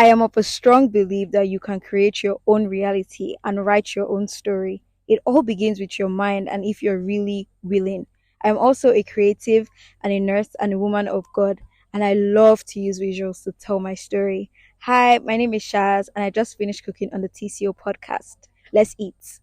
I am of a strong belief that you can create your own reality and write your own story. It all begins with your mind and if you're really willing. I'm also a creative and a nurse and a woman of God, and I love to use visuals to tell my story. Hi, my name is Shaz, and I just finished cooking on the TCO podcast. Let's eat.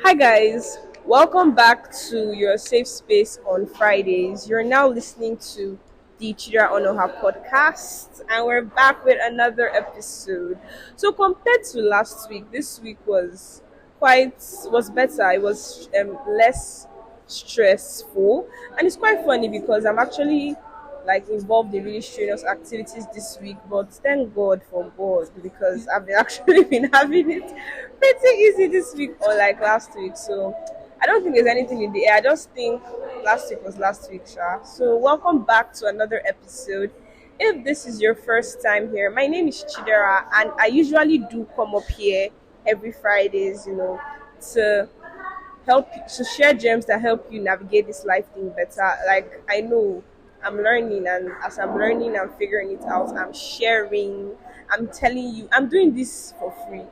Hi guys, welcome back to your safe space on Fridays. You're now listening to the Chidra Onoha podcast, and we're back with another episode. So compared to last week, this week was better. It was less stressful, and it's quite funny because I'm actually like involved in really strenuous activities this week, but thank God for God because I've been actually been having it pretty easy this week or like last week. So I don't think there's anything in the air. I just think last week was last week, Sha. So welcome back to another episode. If this is your first time here, my name is Chidera and I usually do come up here every Fridays, to to share gems that help you navigate this life thing better. Like I know I'm learning, and as I'm learning I'm figuring it out, I'm sharing, I'm telling you, I'm doing this for free.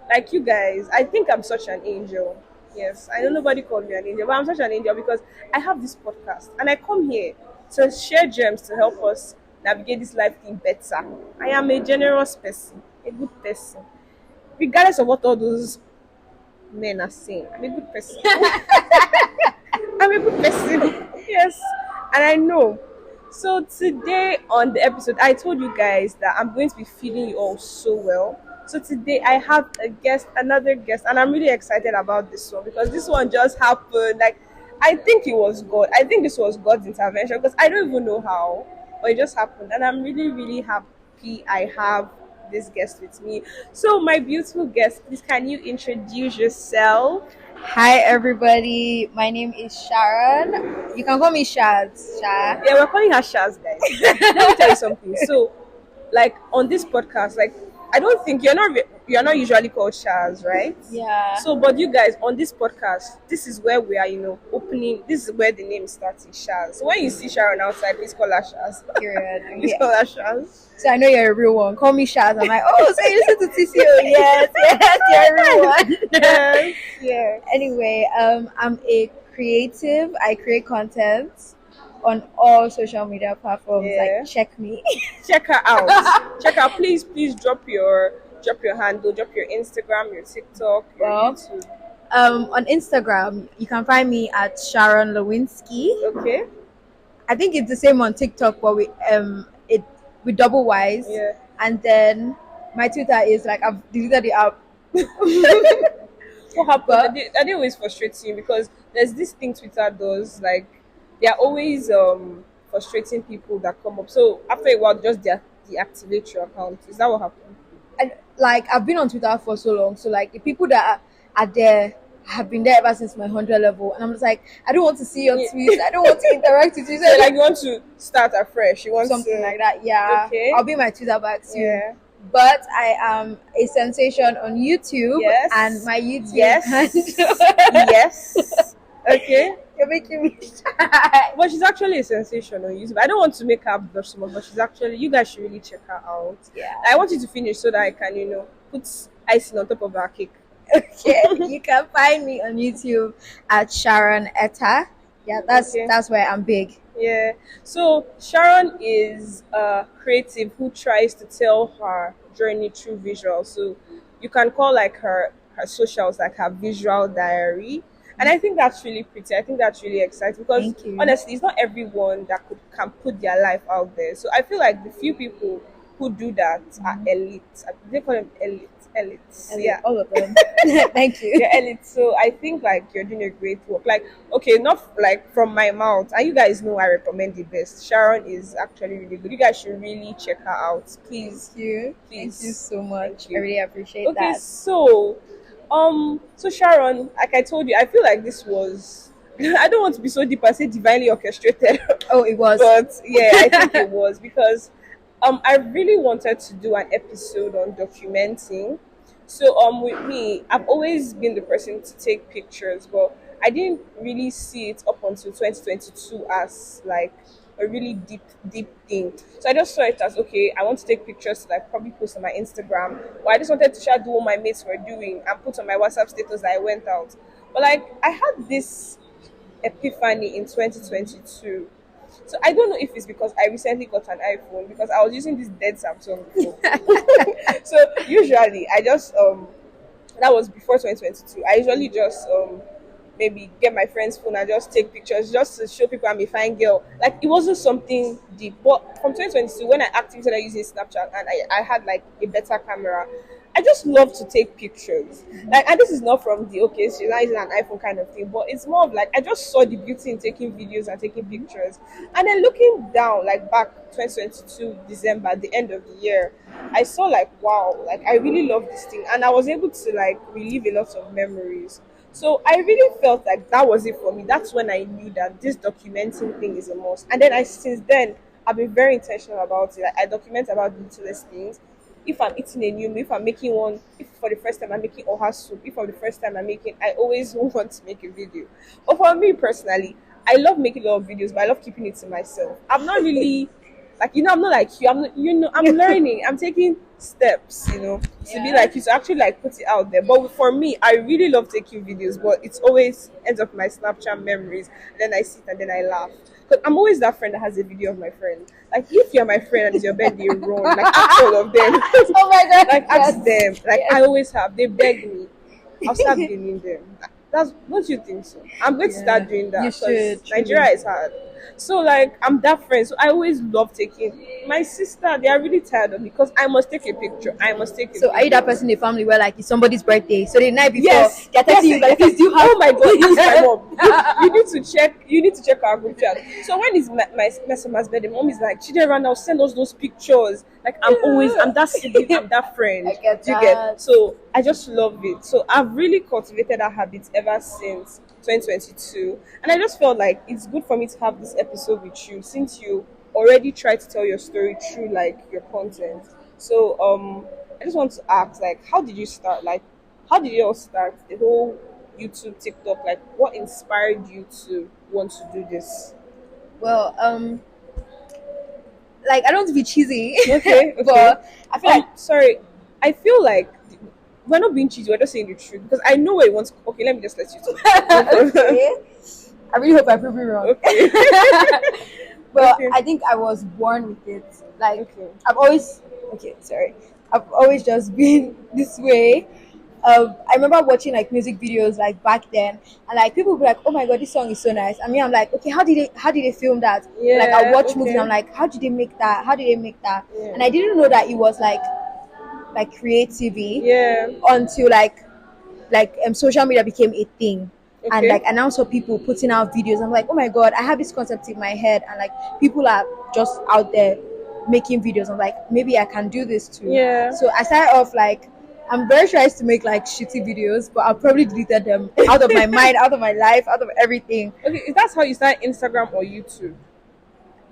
Like you guys, I think I'm such an angel. Yes, I know nobody called me an angel, but I'm such an angel because I have this podcast and I come here to share gems to help us navigate this life thing better. I am a generous person, a good person, regardless of what all those men are saying. I'm a good person. I'm a good person. Yes. And I know. So today on the episode, I told you guys that I'm going to be feeling you all so well. So today I have another guest, and I'm really excited about this one because this one just happened. Like I think it was God. I think this was God's intervention because I don't even know how, but it just happened. And I'm really, really happy I have this guest with me. So my beautiful guest, please can you introduce yourself? Hi, everybody. My name is Sharon. You can call me Shaz. Sha. Yeah, we're calling her Shaz, guys. Let me tell you something. So, like on this podcast, like I don't think you're not usually called Shaz, right? Yeah. So, but you guys on this podcast, this is where we are, opening. This is where the name starts, is Shaz. So when you see Sharon outside, please call her Shaz. Period. Please Okay. call her Shaz. So I know you're a real one. Call me Shaz. I'm like, oh, so you listen to TCO? Yes, yes, you're a real one. Yes, yes. Anyway, I'm a creative. I create content on all social media platforms. Yeah. Like, check me. Check her out. Check her. Please drop your handle, drop your Instagram, your TikTok, your Well, YouTube. On Instagram, you can find me at Sharon Lewinsky. Okay. I think it's the same on TikTok, but it with double Y's. Yeah. And then my Twitter is like I've deleted the app. What happened? But That always frustrates you because there's this thing Twitter does. Like they're always frustrating people that come up. So after a while, just deactivate your account. Is that what happened? and like I've been on Twitter for so long, so like the people that are there have been there ever since my 100 level, and I'm just like, I don't want to see your Yeah. tweets, I don't want to interact with you, So like you want to start afresh. You want something to, like that. Yeah, Okay. I'll be my Twitter back soon. Yeah. But I am a sensation on YouTube, Yes. and my YouTube Yes. handle. Yes. Okay. You're making me shy. But she's actually a sensation on YouTube. I don't want to make her blush so much, but she's actually. You guys should really check her out. Yeah. I want you to finish so that I can, put icing on top of our cake. Okay, you can find me on YouTube at Sharon Etta. Yeah, Okay. that's where I'm big. Yeah. So Sharon is a creative who tries to tell her journey through visual. So you can call like her socials like her visual diary. And I think that's really pretty. I think that's really exciting because Thank you. honestly, it's not everyone that can put their life out there. So I feel like the few people who do that are elite. They call them elite. Elites. And Yeah. all of them. Thank you. You're elite. So I think like you're doing a great work. Like, okay, not like from my mouth. And you guys know I recommend the best. Sharon is actually really good. You guys should really check her out. Please. Thank you. Please. Thank you so much. Thank you. I really appreciate Okay, that. so Sharon, like I told you, I feel like this was I don't want to be so deep and say divinely orchestrated. Oh, it was. But yeah, I think it was because I really wanted to do an episode on documenting. So with me, I've always been the person to take pictures, but I didn't really see it up until 2022 as like a really deep thing. So I just saw it as okay, I want to take pictures to like probably post on my Instagram, or I just wanted to share do what my mates were doing and put on my WhatsApp status that I went out. But like I had this epiphany in 2022. So I don't know if it's because I recently got an iPhone because I was using this dead Samsung before. So usually I just that was before 2022. I usually just maybe get my friend's phone and just take pictures just to show people I'm a fine girl. Like it wasn't something deep. But from 2022, when I actively started using Snapchat and I had like a better camera, I just love to take pictures. Like, and this is not from the okay, she's not using an iPhone kind of thing, but it's more of like I just saw the beauty in taking videos and taking pictures. And then looking down, like back 2022 December, the end of the year, I saw like wow, like I really love this thing, and I was able to like relive a lot of memories. So I really felt like that was it for me. That's when I knew that this documenting thing is a must. And then I since then I've been very intentional about it. Like, I document about the littlest things. If I'm eating a new meal, if I'm making one, if for the first time I'm making oha soup, if for the first time I'm making, I always want to make a video. But for me personally, I love making a lot of videos, but I love keeping it to myself. I'm not really like I'm not like you. I'm not, I'm learning. I'm taking steps, to be like you to actually like put it out there. But for me, I really love taking videos, but it's always ends up in my Snapchat memories. Then I sit and then I laugh. Because I'm always that friend that has a video of my friend. Like if you're my friend and it's your birthday, run. Like ask all of them. Oh my god. Like ask Yes. them. Like Yes. I always have. They beg me. I'll start blaming them. That's don't you think so? I'm going to start doing that You because should. Nigeria is hard. So like I'm that friend. So I always love taking my sister. They are really tired of me because I must take a picture. I must take a So are you video. that person in the family where like it's somebody's birthday? So the night before Yes, they're texting you like, please do you have oh my god, ask my mom. You need to check. You need to check our group chat. So when it's my summer's birthday, mom is like, Chidera, now send us those pictures. Like I'm that sibling, I'm that friend. I get Do you that. get? So I just love it. So I've really cultivated that habit ever since 2022, and I just felt like it's good for me to have this episode with you since you already tried to tell your story through like your content. So I just want to ask, like, how did you start? Like, how did you all start the whole YouTube, TikTok? Like, what inspired you to want to do this? Well, like I don't want to be cheesy, Okay, okay. but I feel like Sorry, I feel like we're not being cheesy. We're just saying the truth because I know where you want to. Okay, let me just let you talk. okay. I really hope I prove you wrong. Okay. Well, Okay. I think I was born with it. Like Okay. I've always I've always just been this way. I remember watching like music videos like back then, and like people would be like, "Oh my god, this song is so nice." I mean, I'm like, "Okay, how did they film that?" Like I Yeah. watch movies, Okay. I'm like, "How did they make that? How did they make that?" Yeah. And I didn't know that it was like creativity Yeah. until social media became a thing. And Okay. like and now saw people putting out videos. I'm like, oh my god, I have this concept in my head, and like people are just out there making videos. I'm like, maybe I can do this too. Yeah. So I started off like I'm very sure I used to make like shitty videos, but I probably deleted them out of my mind, out of my life, out of everything. Okay, if that's how you start Instagram or YouTube.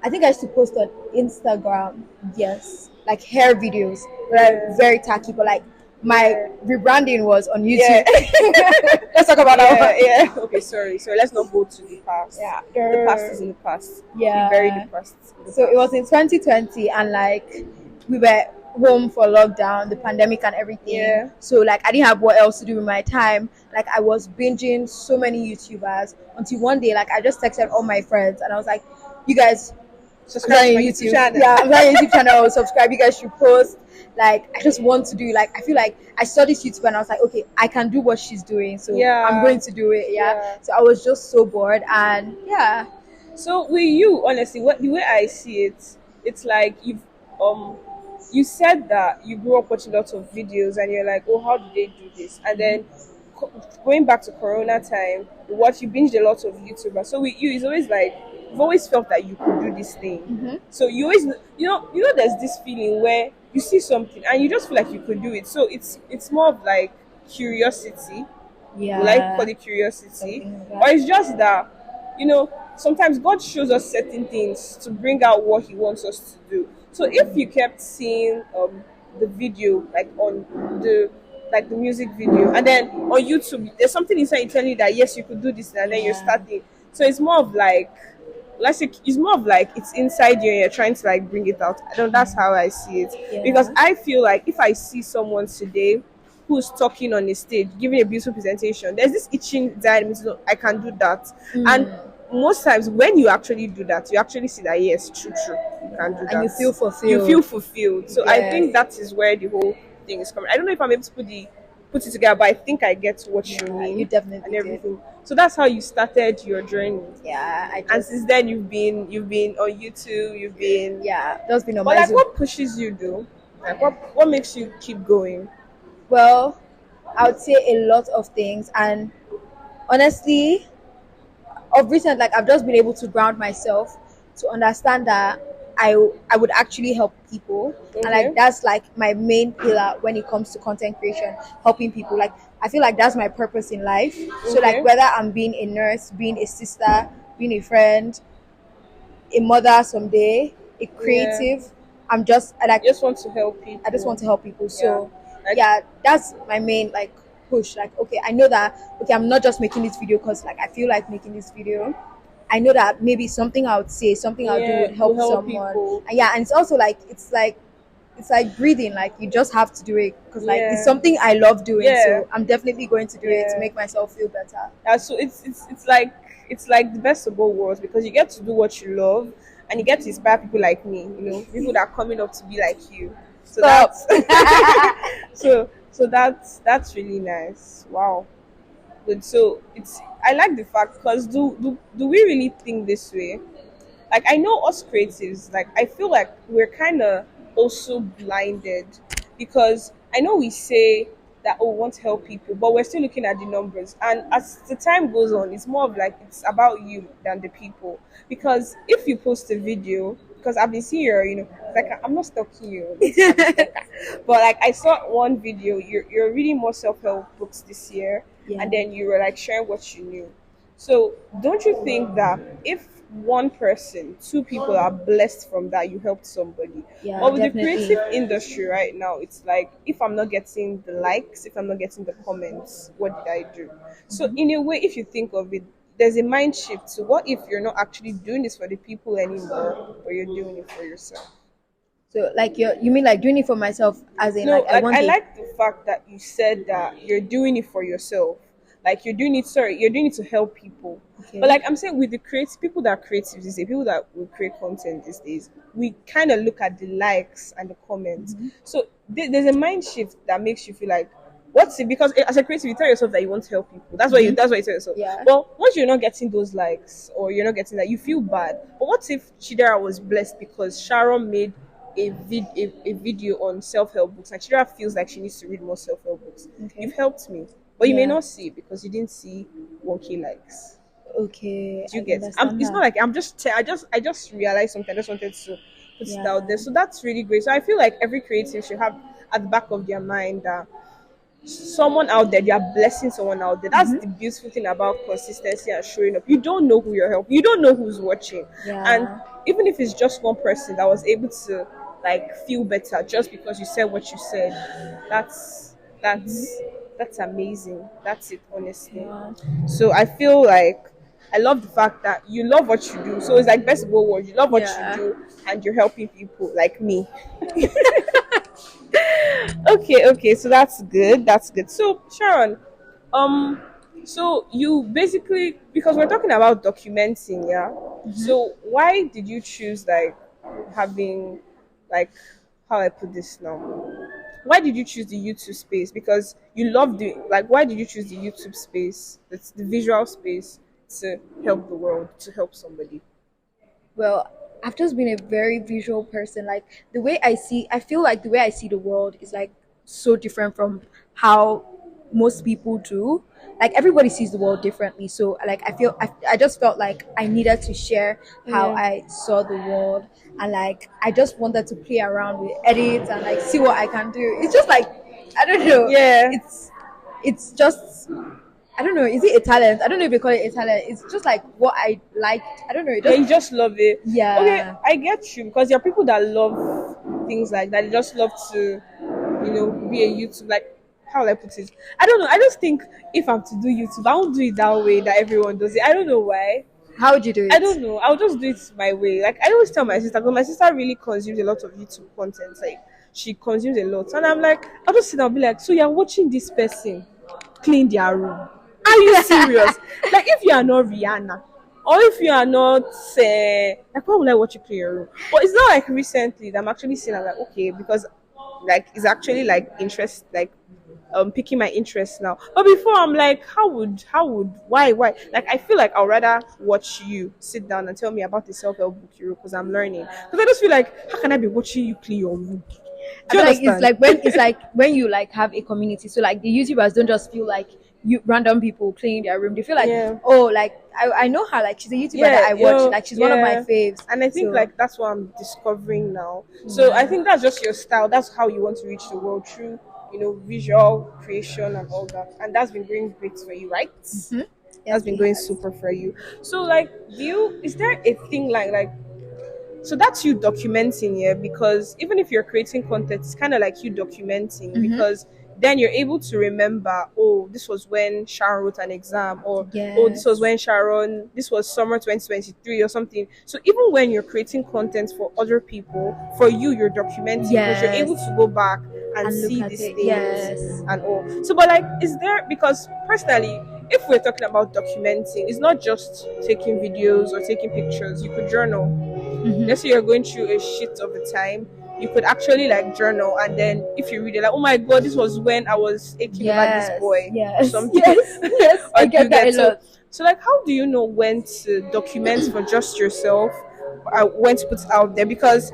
I think I used to post on Instagram, yes, like hair videos, but Yeah. very tacky. But like my Yeah. rebranding was on YouTube. Yeah. Let's talk about that one. Yeah. Okay, sorry. So let's not go to the past. Yeah. The past is in the past. Yeah. We bury the past. in the So it past. was in 2020, and like we were home for lockdown, the pandemic, and everything. Yeah. So like I didn't have what else to do with my time. Like I was binging so many YouTubers until one day, like I just texted all my friends, and I was like, "You guys, Subscribe I'm to starting my a YouTube channel. Yeah, I'm starting a YouTube channel. Subscribe. You guys should post." Like I just want to do. Like I feel like I saw this YouTuber, and I was like, "Okay, I can do what she's doing, so Yeah. I'm going to do it." Yeah. So I was just so bored, and yeah. So with you, honestly, what the way I see it, it's like you said that you grew up watching lots of videos and you're like, oh, how do they do this? And then going back to Corona time, you binged a lot of YouTubers. So with you, it's always like you've always felt that you could do this thing. Mhm. So you always, there's this feeling where you see something and you just feel like you could do it. So it's more of like curiosity. Yeah. We like call it curiosity, Something like that. or it's just that sometimes God shows us certain things to bring out what He wants us to do. So if you kept seeing the video like on the music video, and then on YouTube there's something inside you telling you that yes you could do this, and then you're Yeah. starting. So it's more of like let's say it's more of like it's inside you and you're trying to like bring it out. I don't That's how I see it. Because Yeah. I feel like if I see someone today who's talking on a stage, giving a beautiful presentation, there's this itching desire in me to know I can do that. And Mm. most times when you actually do that, you actually see that yes, true, you can Yeah. do And you feel that. You feel fulfilled. fulfilled. So I Yes. think that is where the whole thing is coming. I don't know if I'm able to put it together, but I think I get what you Yeah, you mean and definitely did. everything. So that's how you started your journey. Yeah, I And just since then you've been on YouTube, you've been yeah, that's been on but my like Zoom. what pushes you though? Like what makes you keep going? Well, I would say a lot of things, and honestly, of recent, like I've just been able to ground myself to understand that I would actually help people, and like Okay. that's like my main pillar when it comes to content creation, helping people. Like I feel like that's my purpose in life. So like Okay. whether I'm being a nurse, being a sister, being a friend, a mother someday, a Yeah. creative, I'm just like You just want to help I just want people. to help people. Yeah. So Like yeah, that's my main like push. Like okay, I know that okay, I'm not just making this video because like I feel like making this video. I know that maybe something I would say, something I'll do yeah, would will help help someone. people. And yeah, and it's also like it's like breathing. Like you just have to do it because like it's Yeah. something I love doing. Yeah. So I'm definitely going to do it to Yeah. make myself feel better. Yeah, so it's like the best of both worlds because you get to do what you love and you get to inspire people like me, people that are coming up to be like you. So Stop. that's so that's really nice. Wow. Good. So it's I like the fact because do we really think this way? Like I know us creatives, like I feel like we're kind of also blinded because I know we say that we want to help people, but we're still looking at the numbers. And as the time goes on, it's more of like it's about you than the people. Because if you post a video, because I've been seeing it's like I'm not stalking you, don't think I'm a stalker. But like I saw one video, you're reading more self help books this year, and Yeah. then you were like sharing what you knew. So, don't you think that if one person, two people are blessed from that, you helped somebody? Yeah, But with the definitely. creative industry right now, it's like if I'm not getting the likes, if I'm not getting the comments, what did I do? So, in a way, if you think of it, there's a mind shift. So, what if you're not actually doing this for the people anymore, but you're doing it for yourself? So like you mean like doing it for myself as in like No, I like want I it. like the fact that you said that you're doing it for yourself. Like you're doing it to help people. But Okay. like I'm saying with the creative people that are creative these days, people that will create content these days, we kind of look at the likes and the comments. So there's a mind shift that makes you feel like what's it because as a creative you tell yourself that you want to help people. That's what you tell yourself. Yeah. Well, once you're not getting those likes or you're not getting that, you feel bad. But what if Chidera was blessed because Sharon made a video on self-help books and Chidera feels like she needs to read more self-help books? You've Okay. helped me. But you may Yeah. not see it because you didn't see 1K likes. Okay. Do you I get? understand It's not that. like I just realized something. I just wanted to put it out there. Yeah. So that's really great. So I feel like every creative should have at the back of their mind that someone out there, you are blessing someone out there. That's the beautiful thing about consistency and showing up. You don't know who you're helping. You don't know who's watching, and Yeah. even if it's just one person that was able to like feel better just because you said what you said, that's amazing. That's it, honestly. Yeah. So I feel like I love the fact that you love what you do. So it's like best of both worlds. You love what you Yeah. do, and you're helping people like me. Okay, so that's good. That's good. So Sharon, um, so you basically because we're talking about documenting, yeah. So why did you choose like having like how I put this now? Why did you choose the YouTube space? Because you love the like. Why did you choose the YouTube space? It's the visual space to help the world, to help somebody. Well, I've just been a very visual person. Like I feel like the way I see the world is like so different from how most people do. Like everybody sees the world differently. So like I just felt like I needed to share how Yeah. I saw the world, and like I just wanted to play around with edits and like see what I can do. It's just like I don't know. Yeah. It's just I don't know. Is it a talent? I don't know if they call it a talent. It's just like what I liked. I don't know. It Yeah, just you just love it. Okay, yeah. I get you because there are people that love things like that. They just love to, be a YouTube. Like, how will I put it? I don't know. I just think if I'm to do YouTube, I won't do it that way that everyone does it. I don't know why. How would you do I it? don't know. I'll just do it my way. Like I always tell my sister, because my sister really consumes a lot of YouTube content. Like she consumes a lot, and I'm like, I'll just sit down and be like, so you're watching this person clean their room? Are you serious? Like if you are not Rihanna, or if you are not, like why would I watch you clean your room? But it's not like recently that I'm actually seeing. I'm like, okay, because like it's actually like interest, like picking my interest now. But before I'm like, how would why? Like I feel like I'd rather watch you sit down and tell me about the self-help book you wrote because I'm learning. Because I just feel like how can I be watching you clean your room? I Do you feel like it's understand? like when you like have a community. So like the YouTubers don't just feel like you random people cleaning their room. They feel like, Yeah. oh, like I know her, like she's a YouTuber that Yeah, I watch. Like she's one of my yeah. faves. And I think So like that's what I'm discovering now. So I yeah. think that's just your style. That's how you want to reach the world through, visual creation and all that. And that's been going great for you, right? Yes, That's been it going has. super for you. So like, is there a thing like so that's you documenting, yeah, because even if you're creating content, it's kind of like you documenting Mm-hmm. because then you're able to remember, oh, this was when Sharon wrote an exam, or oh, this was Yes. when Sharon, this was summer 2023 or something. So even when you're creating content for other people, for you, you're documenting because you're able Yes. to go back and And look see at these it. things Yes. and all. So, but like, is there, because personally, if we're talking about documenting, it's not just taking videos or taking pictures. You could journal. Mm-hmm. Let's say you're going through a shit of a time, you could actually like journal, and then if you read it, like, oh my god, this was when I was aching over this Yes. boy or Yes. something. Yes. Yes. Or I do you get that a get so? lot. So like, how do you know when to document for just yourself, when to put it out there? Because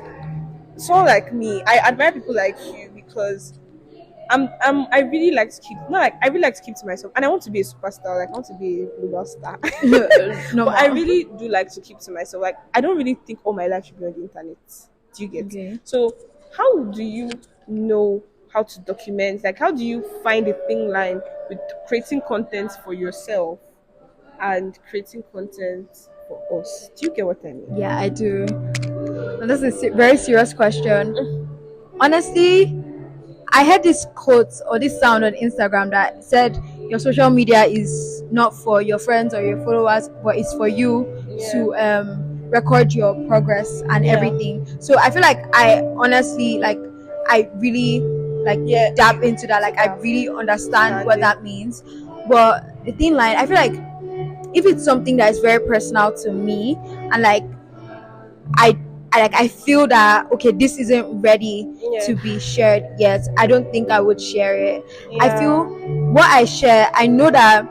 someone like me, I admire people like you because I really like to keep, not like I really like to keep to myself, and I want to be a superstar. Like I want to be a global star, but I Normal. really do like to keep to myself. Like I don't really think all my life should be on the internet. Do you get? Okay. So how do you know how to document? Like how do you find a thin line with creating content for yourself and creating content for us? Do you get what I mean? Yeah, I do. And this is a very serious question. Honestly, I heard this quote or this sound on Instagram that said your social media is not for your friends or your followers, but it's for you Yeah, to record your progress and yeah, everything. So I feel like I honestly like I really like yeah. dab You into that. to Like I that really understand what understanding. that means. But the thing like I feel like if it's something that is very personal to me and like I I feel that okay, this isn't ready Yeah, to be shared yet. I don't think I would share it. I feel yeah, what I share, I know that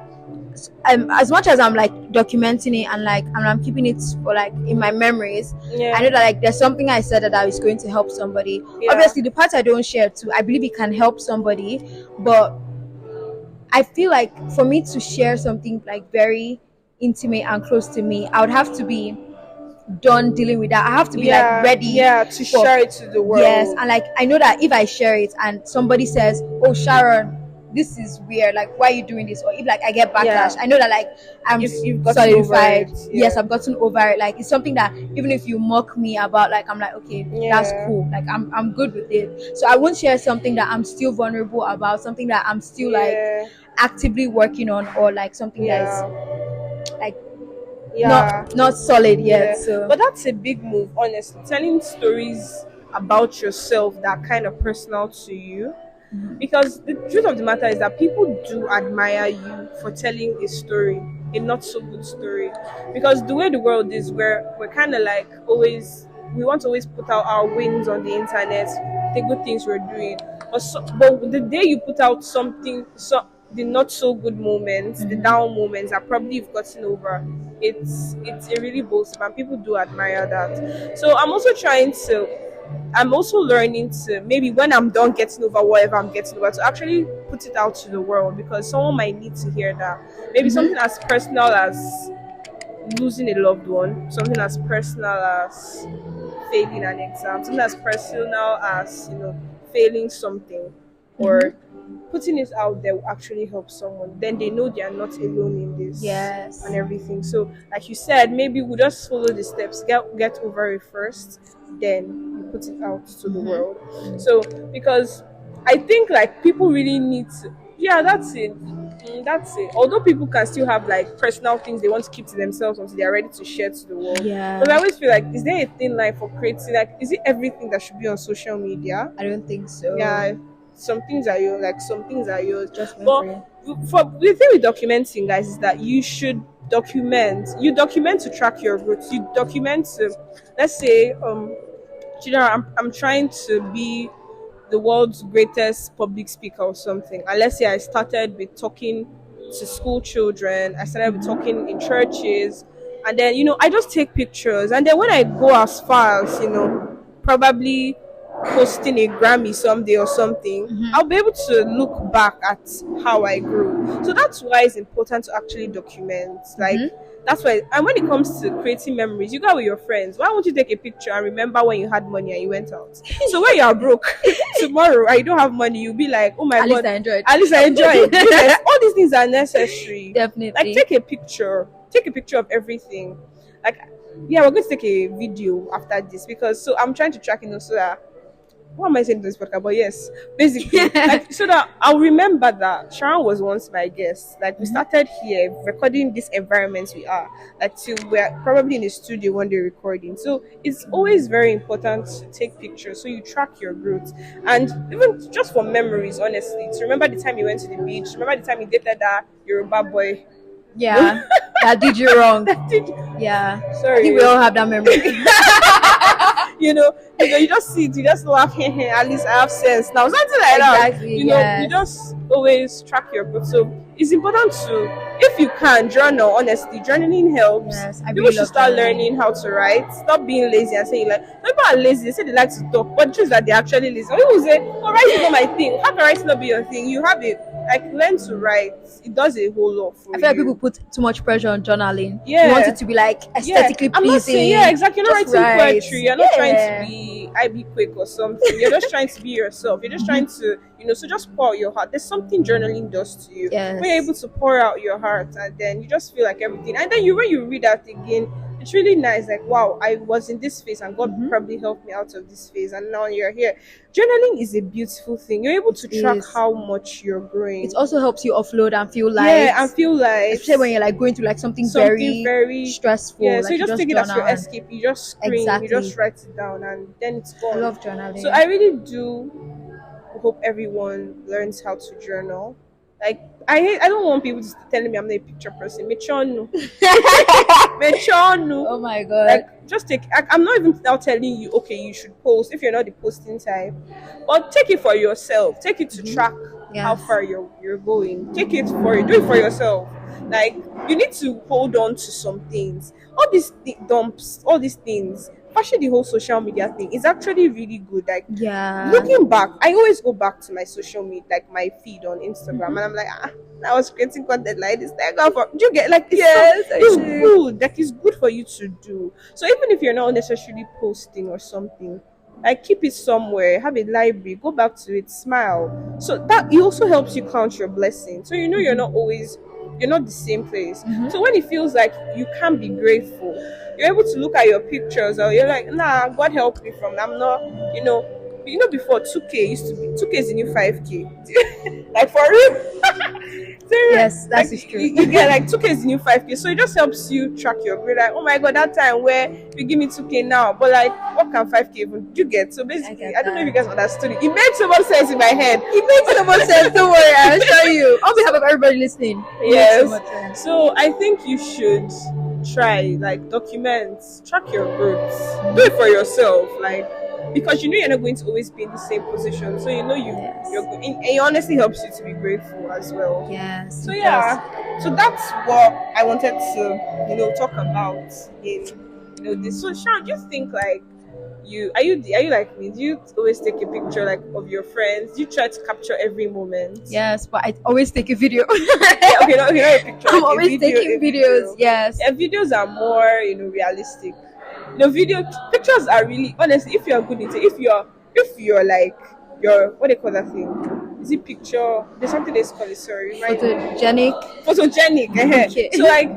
as much as I'm like documenting it and like I'm keeping it for like in my memories, I know yeah, that like there's something I said that is going to help somebody. yeah, Obviously, the parts I don't share too, I believe it can help somebody, but I feel like for me to share something like very intimate and close to me, I would have to be done dealing with that. I have to be like yeah, ready yeah. To for share it to the yes, world. and like I know that if I share it and somebody says, "Oh, Sharon, this is weird. Like, why are you doing this?" or if like I get backlash, Yeah, I know that like I'm you've gotten over solidified. it. Yes, Yeah, I've gotten over it. Like it's something that even if you mock me about, like I'm like, okay, that's yeah, cool. Like I'm good with it. So I won't share something that I'm still vulnerable about, something that I'm still like yeah, actively working on, or like something that is yeah, like yeah. not solid yet. Yeah, So. but that's a big move, honestly. Telling stories about yourself that are kind of personal to you. Because the truth of the matter is that people do admire you for telling a story, a not so good story. Because the way the world is, we're kind of like always, we want to always put out our wins on the internet, the good things we're doing. But the day you put out something, the not so good moments, the Mhm. down moments that probably you've gotten over, it's a really bold and people do admire that. So I'm also learning to, maybe when I'm done getting over whatever I'm getting over, to actually put it out to the world because someone might need to hear that. Maybe something Mhm. as personal as losing a loved one, something as personal as failing an exam, something as personal as, failing something, Mhm. or putting it out there will actually help someone. Then they know they are not alone in this and Yes. everything. So, like you said, maybe we'll just follow the steps, get over it first, then you put it out to the Mhm. world. So, because I think like people really need to, yeah, that's it. That's it. Although people can still have like personal things they want to keep to themselves until they're ready to share to the world. But I Yeah, always feel like, is there a thin line for creating? Like, is it everything that should be on social media? I don't think so. Yeah, some things are yours, like some things are yours. Just meant for But you. for the thing with documenting, guys, is that you should document. You document to track your growth. You document to, let's say, I'm trying to be the world's greatest public speaker or something. And let's say I started with talking to school children, I started with talking in churches, and then I just take pictures. And then when I go as far as probably hosting a Grammy someday or something, I'll be able to look back at how I grew. So that's why it's important to actually document. Like, that's why. And when it comes to creating memories, you go out with your friends. Why won't you take a picture and remember when you had money and you went out? So when you are broke tomorrow and you don't have money, you'll be like, oh my At least god, I enjoyed. at least I enjoyed. Yes, all these things are necessary. Like, Definitely. take a picture. Take a picture of everything. Like, yeah, we're going to take a video after this, because so I'm trying to track so that, what am I saying to this podcast? But yes, basically, like, so that I'll remember that Sharon was once my guest. Like, we started here recording this environment we are, like, till we're probably in the studio one day recording. So it's always very important to take pictures so you track your growth, and even just for memories, honestly, to remember the time you went to the beach, remember the time you dated that Yoruba boy. Yeah, that did you wrong. Did Yeah, I sorry. think we all have that memory. You just see it, you just laugh. At least I have sense now, something like that. Exactly, You yes. just always track your growth. So it's important to, if you can, journal. Honestly, journaling helps. Yes, I People really should love start journaling. learning how to write. Stop being lazy and saying, like, people are lazy. They say they like to talk, but just that they're actually lazy. Some people say, "Oh, writing is not my thing." How can writing not be your thing? You have it. Like, learn to write. It does a whole lot for I feel like you. people put too much pressure on journaling. Yeah. You want it to be like aesthetically I'm not pleasing. saying, yeah, exactly. You're not Just writing write. poetry. You're not trying Yeah. to be IB quick or something. You're just trying to be yourself. You're just trying to, so just pour out your heart. There's something journaling does to you. Yes. When you're able to pour out your heart, and then you just feel like everything. And then when you read that again, it's really nice. Like, wow, I was in this phase and God probably helped me out of this phase, and now you're here. Journaling is a beautiful thing. You're able to track is. how much you're growing. It also helps you offload and feel like, yeah, and feel like, especially when you're like going through like something very stressful. yeah. Like, So you just take it as your journal and- escape. You just scream, Exactly. you just write it down, and then it's I gone. love journaling. So I really do hope everyone learns how to journal. Like, I don't want people to telling me I'm not a picture person. Mechonu. Mechonu. Oh my god. Like, just take. I'm not even now telling you, okay, you should post if you're not the posting type, but take it for yourself. Take it to track how Yes. far you're going. Take it for you. Do it for yourself. Like, you need to hold on to some things. All these dumps, all these things. Actually, the whole social media thing is actually really good. Like, Yeah. looking back, I always go back to my social media, like my feed on Instagram, and I'm like, I was creating content like this. Like, do you get, like, it's good. Like, it's good for you to do. So even if you're not necessarily posting or something, like, keep it somewhere, have a library, go back to it, smile. So that it also helps you count your blessings. So you're not the same place. So when it feels like you can't be grateful, you're able to look at your pictures, or you're like, nah, God help me from, I'm not, before 2K used to be 2K is the new 5K. Like, for real. Yes, that's like, true. You get like 2K is the new 5K, so it just helps you track your grade. Like, oh my god, that time where you give me 2K now, but like, what can 5K even do you get? So basically, I don't know if you guys understood it. It made so much sense in my head. It makes so much sense. Don't worry, I'll show you. On behalf of everybody listening. It makes so much sense. So I think you should try, like, document, track your growth, do it for yourself, like, because you're not going to always be in the same position. So you're good, and it honestly helps you to be grateful as well. Yes. So yeah, so that's what I wanted to talk about in this. So Sean, do you think, like, are you like me? Do you always take a picture, like, of your friends? Do you try to capture every moment? Yes, but I always take a video. Yeah, okay, not a picture. I'm like always a video, taking a video. videos. Yes. Yeah, videos are more, realistic. Pictures are really, honestly, if you're good at it, if you're like, what do you call that thing? Is it picture? There's something they call it. Sorry, right? Photogenic. Photogenic. Okay. So, like,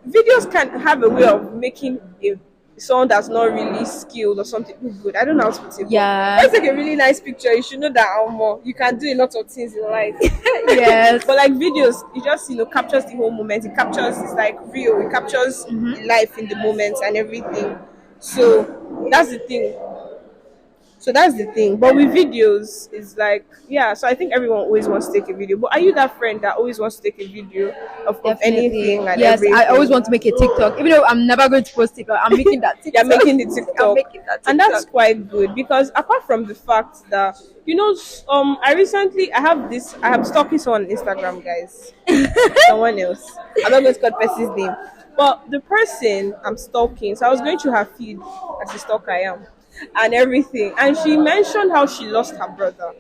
videos can have a way of making a someone that's not really skilled or something. Oh, good. I don't know how to put it, but Yeah. when you take a really nice picture, you should know that you can do a lot of things in life. Yes. But like videos, it just captures the whole moment. It captures, it's like real. It captures life in the moment and everything. So that's the thing. So that's the thing. But with videos, it's like, yeah. So I think everyone always wants to take a video. But are you that friend that always wants to take a video of Definitely. anything and Yes, I always everything? want to make a TikTok. Even though I'm never going to post TikTok, I'm making that You're TikTok. making the I'm TikTok, making that and TikTok. that's quite good because apart from the fact that I have stalking someone on Instagram, guys. Someone else. I'm not going to call the person's name, but the person I'm stalking. So I was going through her feed as a stalker I am, and everything, and she mentioned how she lost her brother.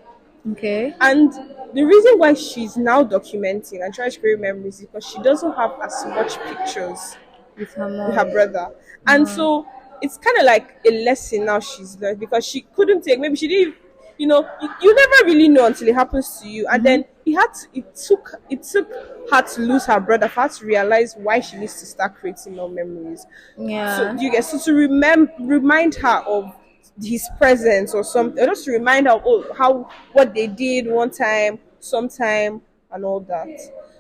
Okay. And the reason why she's now documenting and trying to create memories is because she doesn't have as much pictures With her with her mom. brother. And so it's kind of like a lesson now she's learned because she couldn't take, maybe she didn't, you never really know until it happens to you. And then it took her to lose her brother for her to realize why she needs to start creating more memories. So Yeah. do you get, so to remind her of his presence or something, or just to remind her of how what they did one time, sometime, and all that.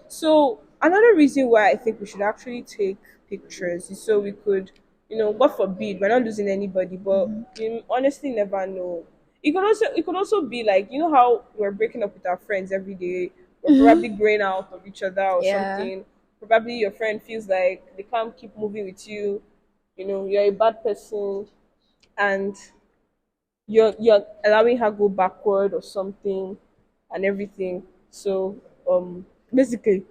So another reason why I think we should actually take pictures is so we could, God forbid, we're not losing anybody, but you honestly never know. It could also be like, how we're breaking up with our friends every day. We're probably growing out of each other or Yeah. something. Probably your friend feels like they can't keep moving with you. You're a bad person, and you're allowing her go backward or something and everything. So basically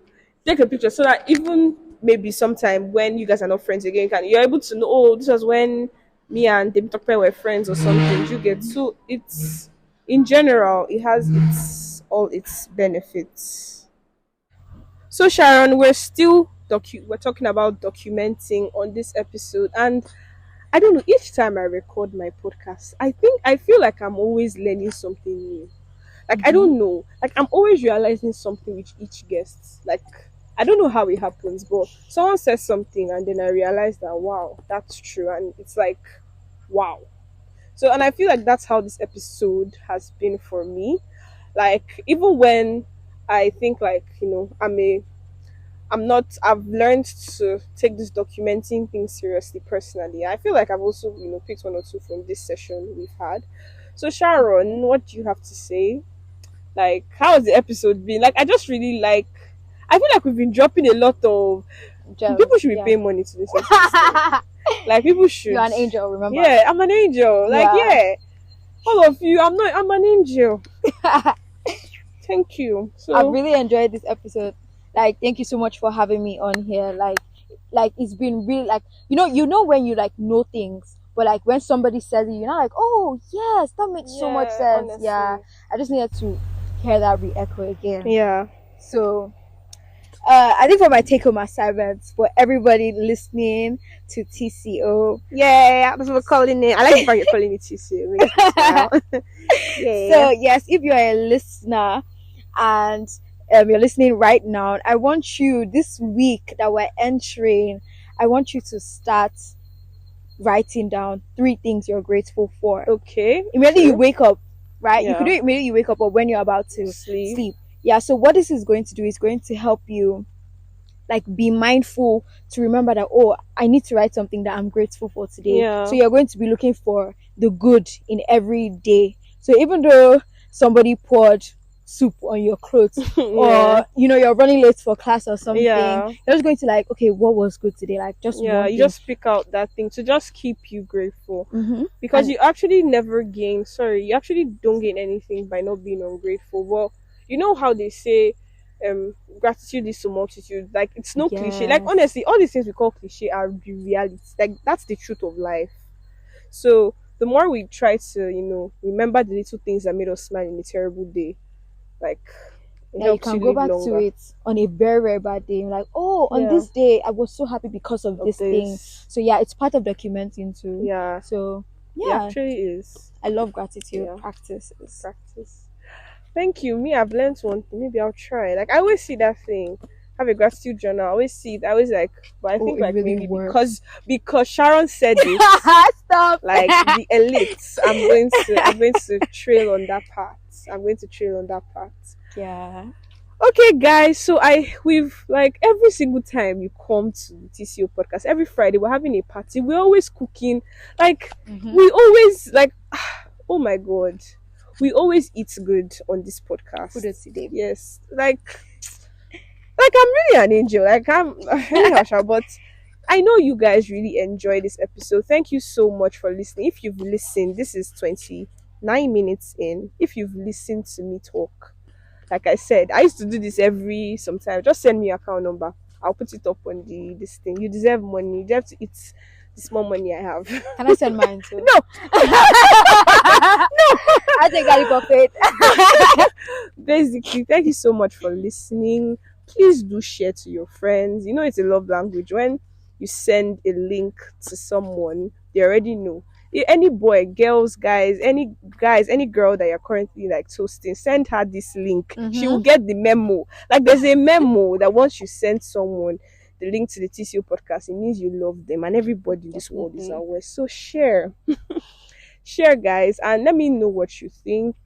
take a picture so that even maybe sometime when you guys are not friends again, you're able to know, oh, this was when me and Demi Tokpe were friends or something. You get, so it's, in general, it has its benefits. So Sharon, we're talking about documenting on this episode, and I don't know, each time I record my podcast, I feel like I'm always learning something new. Like, I don't know. Like, I'm always realizing something with each guest. Like, I don't know how it happens, but someone says something and then I realize that, wow, that's true. And it's like, wow. So, and I feel like that's how this episode has been for me. Like, even when I think, like, I've learned to take this documenting thing seriously personally. I feel like I've also, picked one or two from this session we've had. So Sharon, what do you have to say? Like, how has the episode been? Like, I just really like, I feel like we've been dropping a lot of, people Gems. should be Yeah. paying money to listen to this thing. Like, people You're should. an angel, remember? Yeah, I'm an angel. Like, Yeah. yeah. All of you, I'm an angel. Thank you. I've So, really enjoyed this episode. Like, thank you so much for having me on here. Like it's been really like you know when you like know things, but like when somebody says it, you're not like, oh yes, that makes so much yeah, sense. Yeah, honestly. I just needed to hear that re-echo again. Yeah. So I think for my take-home assignments for everybody listening to TCO. Yeah, that's what we're calling it. I like the fact you're calling it TC. It makes me smile. So Yeah. yes, if you're a listener and you're listening right now, I want you this week that we're entering, I want you to start writing down 3 things you're grateful for. Okay. Immediately you True. wake up, right? You could Yeah. do it immediately you wake up or when you're about to Sleep. sleep. Yeah, so what this is going to do is going to help you like be mindful to remember that, oh, I need to write something that I'm grateful for today. Yeah. So you're going to be looking for the good in every day. So even though somebody poured soup on your clothes Yeah. or you're running late for class or something, Yeah. you're just going to like, okay, what was good today? Like just Yeah, one you thing. just pick out that thing to just keep you grateful. Because And you actually never gain, sorry, you actually don't gain anything by not being ungrateful. Well, you know how they say, gratitude is to multitude. Like, it's no cliche. Like, yes. honestly, all these things we call cliche are the reality. Like, that's the truth of life. So the more we try to, remember the little things that made us smile in a terrible day, like, it Yeah, you helps can you go live back to longer. it on a very, very bad day. Like, oh, on Yeah. this day, I was so happy because of Of this thing. this. So, yeah, it's part of documenting too. Yeah. So, It yeah, actually is. I love gratitude Yeah. practices. Practice. Thank you. Me, I've learned one thing. Maybe I'll try. Like, I always see that thing. have a gratitude journal. I always see it. I always like, but I Oh, think it like really maybe works. because Sharon said it, Stop. like the elites. I'm going to trail on that part. I'm going to trail on that part. Yeah. Okay, guys. So we've like every single time you come to the TCO podcast, every Friday we're having a party. We're always cooking. Like Mm-hmm. we always like. Oh my god, we always eat good on this podcast. Kudos today. Yes, like I'm really an angel. Like I'm anyhow, sha, but I know you guys really enjoy this episode. Thank you so much for listening. If you've listened, this is 29 minutes in. If you've listened to me talk, like I said, I used to do this every sometime. Just send me your account number. I'll put it up on the this thing. You deserve money. You deserve to eat the small money I have. Can I send mine too? No, I take that for faith. basically, thank you so much for listening. Please do share to your friends. You know, it's a love language. When you send a link to someone, they already know. Any boy, girls, guys, any girl that you're currently like toasting, send her this link. She will Mm-hmm. get the memo. Like there's a memo that once you send someone the link to the TCO podcast, it means you love them, and everybody in this world is Definitely. aware. So share, guys, and let me know what you think.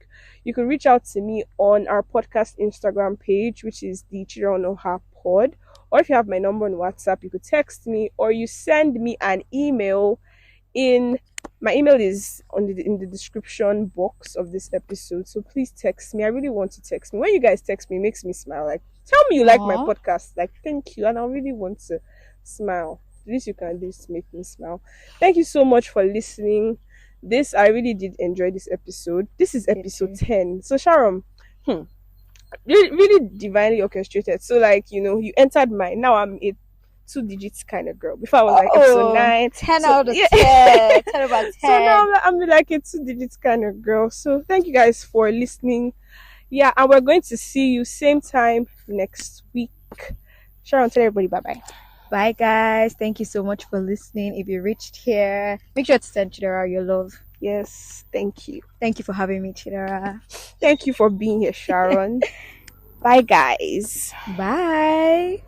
You can reach out to me on our podcast Instagram page, which is the Children of Her Pod. Or if you have my number on WhatsApp, you could text me or you send me an email. In my email is in the description box of this episode. So please text me. I really want to text me. When you guys text me, it makes me smile. Like tell me you like my Aw. podcast. Like thank you, and I really want to smile. The least you can do is to make me smile. Thank you so much for listening. This I really did enjoy this episode. This is Me episode too. 10. So Sharon, hmm, really divinely orchestrated. So like you entered mine. Now I'm a two digits kind of girl. Before I was like episode Oh, 9. 10 So out of yeah. 10. 10 over So now 10. I'm like a two digits kind of girl. So thank you guys for listening. Yeah, and we're going to see you same time next week. Sharon, tell everybody bye bye. Bye, guys. Thank you so much for listening. If you reached here, make sure to send Chidera your love. Yes, thank you. Thank you for having me, Chidera. Thank you for being here, Sharon. Bye, guys. Bye.